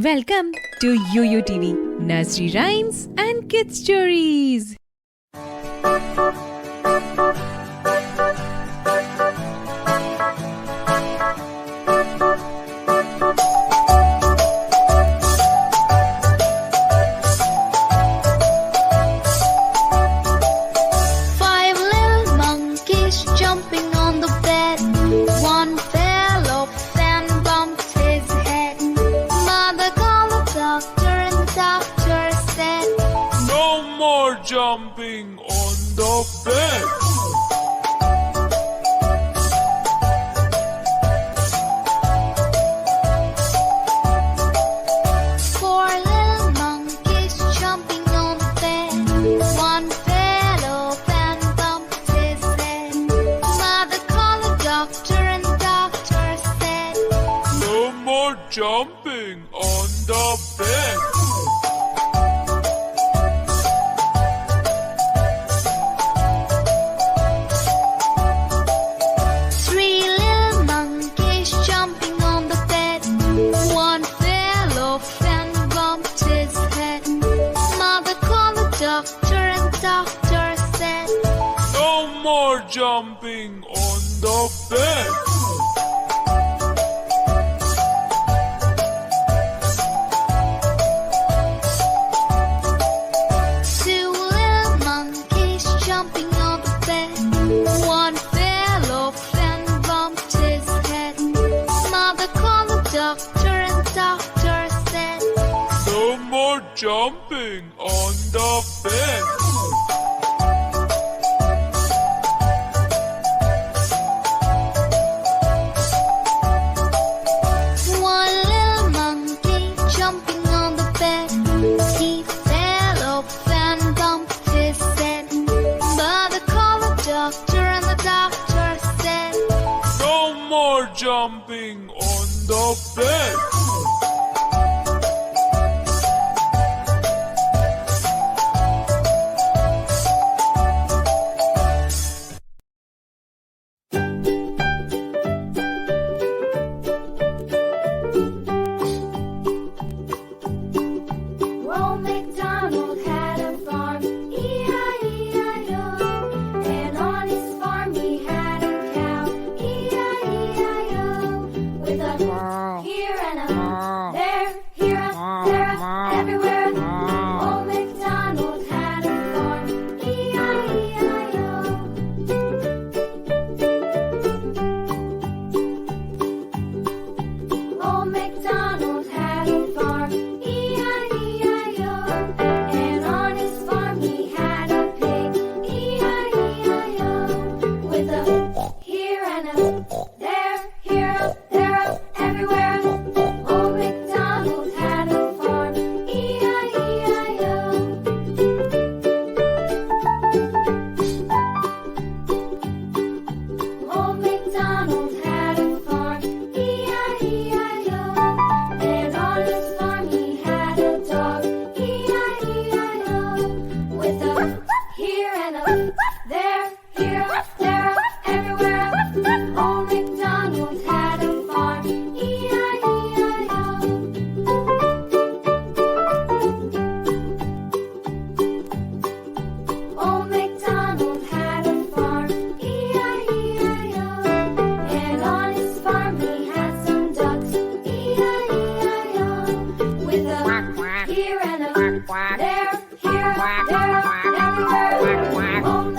Welcome to YOO YOO TV, Nursery Rhymes and Kids Stories. Five little monkeys jumping on the bed. One fell off and bumped his head. Mother called the doctor and the doctor said, No more jumping on the bed. Four little monkeys jumping on the bed. One fell off and bumped his head. Mother called the doctor and the doctor said, No more jumping on the bed. Three little monkeys jumping on the bed. One fell off and bumped his head. Mother called the doctor and the doctor said, No more jumping on the bed. Two little monkeys jumping on the bed. One fell off and bumped his head. Mother called the doctor and the doctor said, No more jumping on the bed. One little monkey jumping on the bed. He fell off and bumped his head. Mother called the doctor and the doctor said, No more jumping on the bed. Old Macdonald had a farm, E-I-E-I-O. And on his farm he had a cow, E-I-E-I-O. With a here and a there, everywhere. Old Macdonald had a farm, E-I-E-I-O. Old Macdonald had a farm, E-I-E-I-O. And on his farm he had a pig, E-I-E-I-O. With a here and a there, everywhere. Old Macdonald had a farm, E-I-E-I-O. Old Macdonald had a farm, E-I-E-I-O. And on his farm he had a dog, E-I-E-I-O. With a here and a there, everywhere. Old Macdonald had a farm, E-I-E-I-O. Old Macdonald had a farm, E-I-E-I-O. And on his farm he had some ducks, E-I-E-I-O. With a here and a there, everywhere. Old